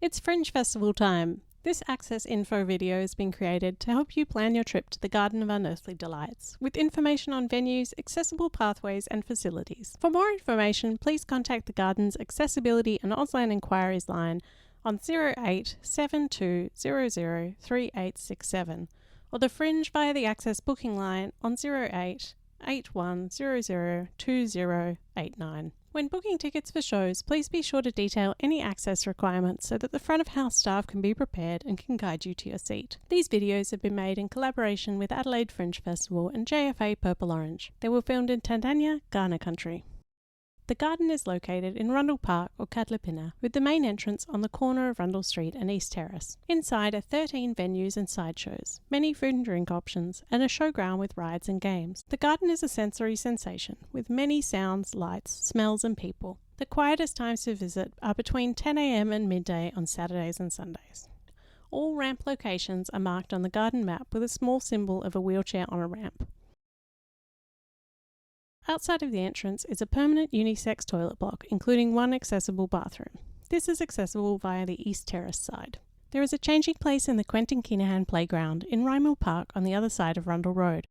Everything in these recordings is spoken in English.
It's Fringe Festival time. This access info video has been created to help you plan your trip to the Garden of Unearthly Delights, with information on venues, accessible pathways and facilities. For more information, please contact the Garden's Accessibility and Auslan Inquiries line on 08 7200 3867 or the Fringe via the Access booking line on 08 8100 2089. When booking tickets for shows, please be sure to detail any access requirements so that the front of house staff can be prepared and can guide you to your seat. These videos have been made in collaboration with Adelaide Fringe Festival and JFA Purple Orange. They were filmed in Tandanya, Ghana country. The garden is located in Rundle Park or Kadlipina, with the main entrance on the corner of Rundle Street and East Terrace. Inside are 13 venues and sideshows, many food and drink options, and a showground with rides and games. The garden is a sensory sensation, with many sounds, lights, smells and people. The quietest times to visit are between 10 AM and midday on Saturdays and Sundays. All ramp locations are marked on the garden map with a small symbol of a wheelchair on a ramp. Outside of the entrance is a permanent unisex toilet block, including one accessible bathroom. This is accessible via the East Terrace side. There is a changing place in the Quentin Kinahan playground in Rymel Park on the other side of Rundle Road.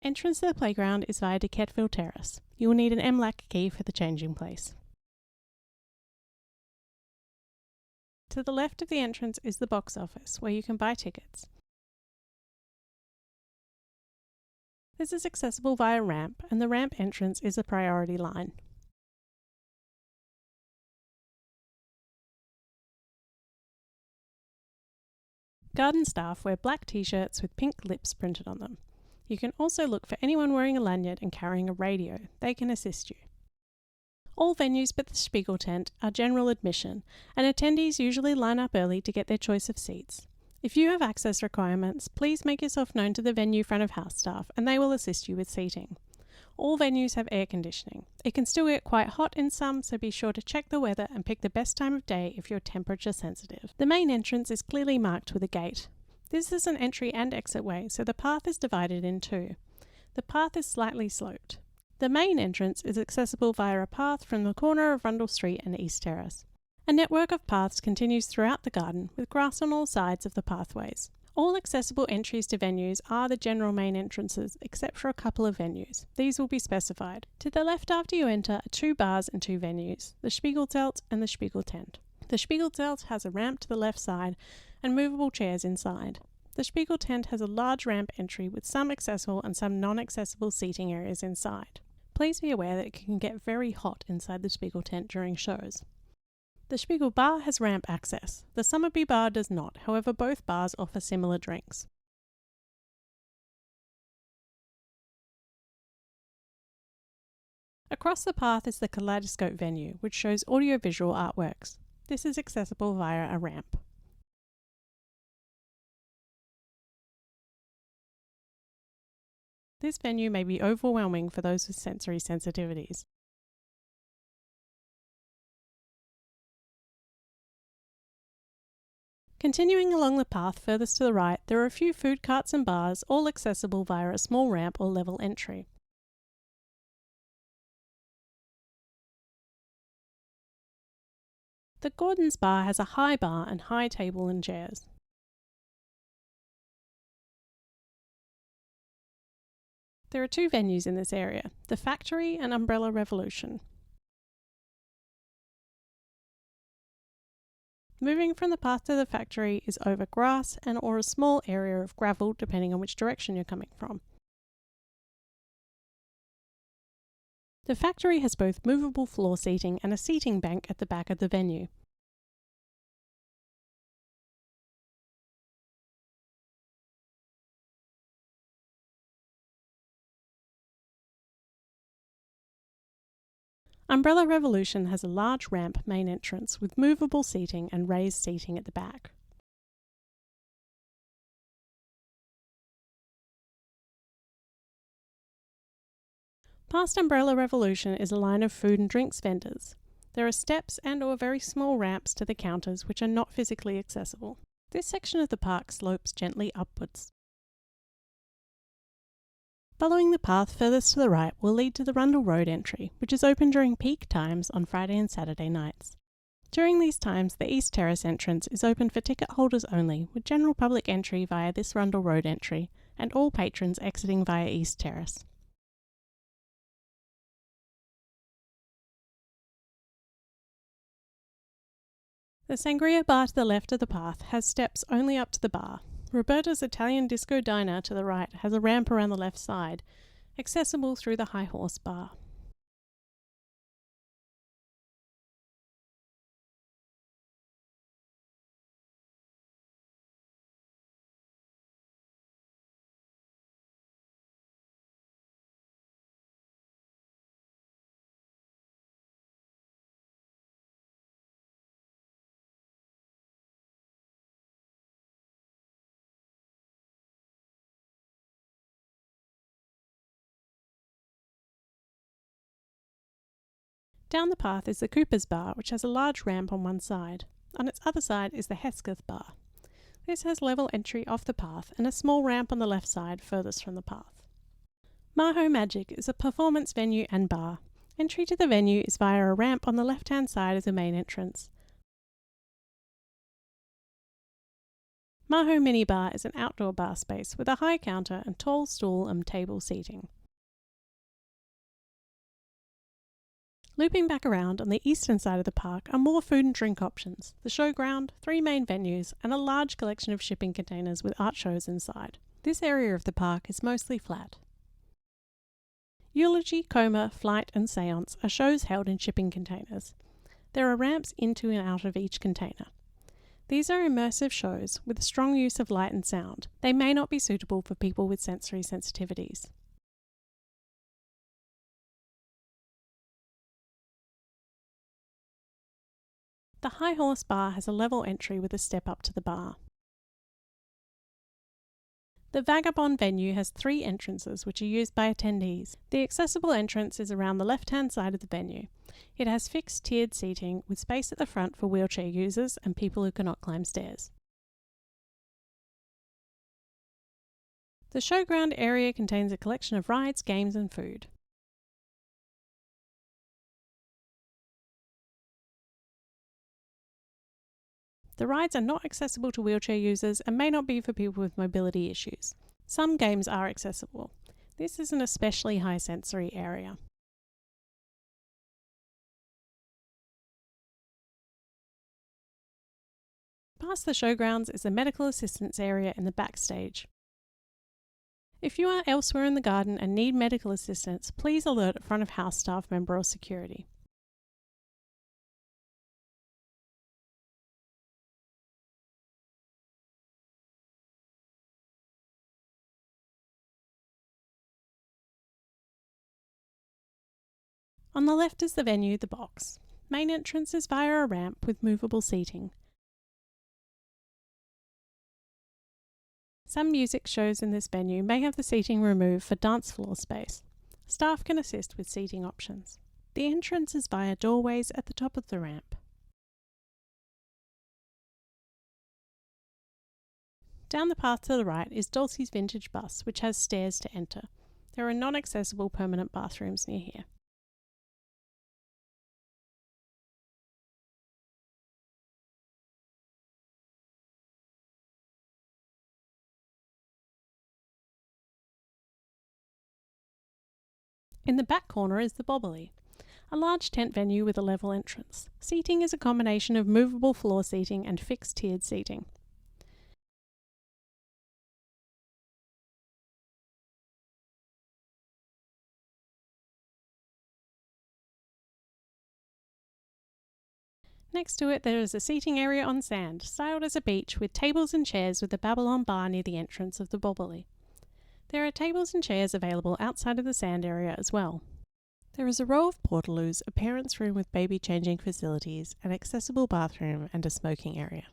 Entrance to the playground is via Decateville Terrace. You will need an MLAC key for the changing place. To the left of the entrance is the box office, where you can buy tickets. This is accessible via ramp, and the ramp entrance is a priority line. Garden staff wear black t-shirts with pink lips printed on them. You can also look for anyone wearing a lanyard and carrying a radio. They can assist you. All venues but the Spiegel tent are general admission, and attendees usually line up early to get their choice of seats. If you have access requirements, please make yourself known to the venue front of house staff and they will assist you with seating. All venues have air conditioning. It can still get quite hot in some, so be sure to check the weather and pick the best time of day if you're temperature sensitive. The main entrance is clearly marked with a gate. This is an entry and exit way, so the path is divided in two. The path is slightly sloped. The main entrance is accessible via a path from the corner of Rundle Street and East Terrace. A network of paths continues throughout the garden, with grass on all sides of the pathways. All accessible entries to venues are the general main entrances, except for a couple of venues. These will be specified. To the left after you enter are 2 bars and 2 venues, the Spiegelzelt and the Spiegel tent. The Spiegelzelt has a ramp to the left side and movable chairs inside. The Spiegel tent has a large ramp entry with some accessible and some non-accessible seating areas inside. Please be aware that it can get very hot inside the Spiegel tent during shows. The Spiegel bar has ramp access. The Summerby bar does not, however both bars offer similar drinks. Across the path is the Kaleidoscope venue, which shows audiovisual artworks. This is accessible via a ramp. This venue may be overwhelming for those with sensory sensitivities. Continuing along the path furthest to the right, there are a few food carts and bars, all accessible via a small ramp or level entry. The Gordon's Bar has a high bar and high table and chairs. There are 2 venues in this area, the Factory and Umbrella Revolution. Moving from the path to the Factory is over grass and or a small area of gravel depending on which direction you're coming from. The Factory has both movable floor seating and a seating bank at the back of the venue. Umbrella Revolution has a large ramp main entrance with movable seating and raised seating at the back. Past Umbrella Revolution is a line of food and drinks vendors. There are steps and or very small ramps to the counters which are not physically accessible. This section of the park slopes gently upwards. Following the path furthest to the right will lead to the Rundle Road entry, which is open during peak times on Friday and Saturday nights. During these times, the East Terrace entrance is open for ticket holders only, with general public entry via this Rundle Road entry, and all patrons exiting via East Terrace. The Sangria bar to the left of the path has steps only up to the bar. Roberta's Italian Disco Diner to the right has a ramp around the left side, accessible through the High Horse bar. Down the path is the Cooper's Bar, which has a large ramp on one side. On its other side is the Hesketh Bar. This has level entry off the path and a small ramp on the left side furthest from the path. Maho Magic is a performance venue and bar. Entry to the venue is via a ramp on the left-hand side of the main entrance. Maho Mini Bar is an outdoor bar space with a high counter and tall stool and table seating. Looping back around on the eastern side of the park are more food and drink options, the showground, 3 main venues, and a large collection of shipping containers with art shows inside. This area of the park is mostly flat. Eulogy, Coma, Flight and Seance are shows held in shipping containers. There are ramps into and out of each container. These are immersive shows with strong use of light and sound. They may not be suitable for people with sensory sensitivities. The High Horse Bar has a level entry with a step up to the bar. The Vagabond venue has 3 entrances which are used by attendees. The accessible entrance is around the left-hand side of the venue. It has fixed tiered seating with space at the front for wheelchair users and people who cannot climb stairs. The showground area contains a collection of rides, games and food. The rides are not accessible to wheelchair users and may not be for people with mobility issues. Some games are accessible. This is an especially high sensory area. Past the showgrounds is the medical assistance area in the backstage. If you are elsewhere in the garden and need medical assistance, please alert a front of house staff member or security. On the left is the venue, the box. Main entrance is via a ramp with movable seating. Some music shows in this venue may have the seating removed for dance floor space. Staff can assist with seating options. The entrance is via doorways at the top of the ramp. Down the path to the right is Dulcie's Vintage Bus, which has stairs to enter. There are non-accessible permanent bathrooms near here. In the back corner is the Bobbly, a large tent venue with a level entrance. Seating is a combination of movable floor seating and fixed tiered seating. Next to it there is a seating area on sand, styled as a beach with tables and chairs with the Babylon bar near the entrance of the Bobbly. There are tables and chairs available outside of the sand area as well. There is a row of portaloos, a parents' room with baby changing facilities, an accessible bathroom and a smoking area.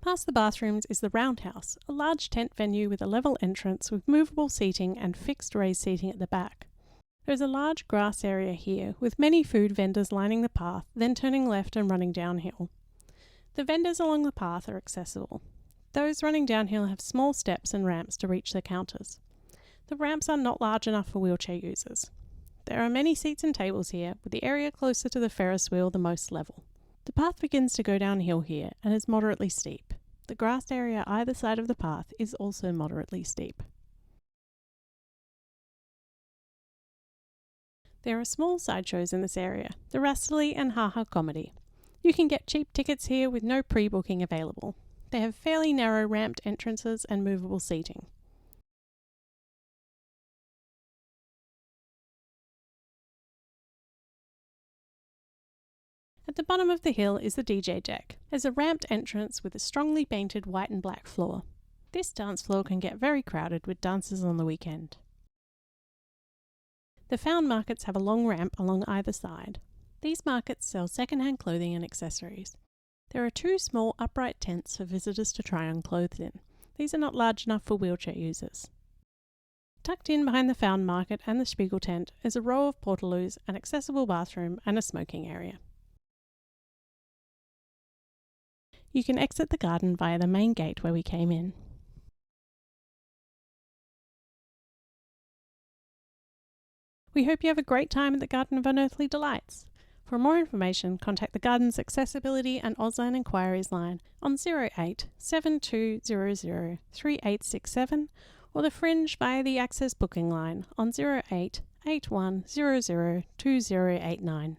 Past the bathrooms is the Roundhouse, a large tent venue with a level entrance with movable seating and fixed raised seating at the back. There is a large grass area here with many food vendors lining the path, then turning left and running downhill. The vendors along the path are accessible. Those running downhill have small steps and ramps to reach the counters. The ramps are not large enough for wheelchair users. There are many seats and tables here, with the area closer to the Ferris wheel the most level. The path begins to go downhill here and is moderately steep. The grassed area either side of the path is also moderately steep. There are small sideshows in this area, the Rastily and Ha Ha Comedy. You can get cheap tickets here with no pre-booking available. They have fairly narrow ramped entrances and movable seating. At the bottom of the hill is the DJ deck. There's a ramped entrance with a strongly painted white and black floor. This dance floor can get very crowded with dancers on the weekend. The found markets have a long ramp along either side. These markets sell second-hand clothing and accessories. There are 2 small upright tents for visitors to try on clothes in. These are not large enough for wheelchair users. Tucked in behind the found market and the Spiegel tent is a row of portaloos, an accessible bathroom and a smoking area. You can exit the garden via the main gate where we came in. We hope you have a great time at the Garden of Unearthly Delights. For more information, contact the Garden's Accessibility and Auslan Inquiries line on 08 7200 3867 or the Fringe via the Access Booking line on 08 8100 2089.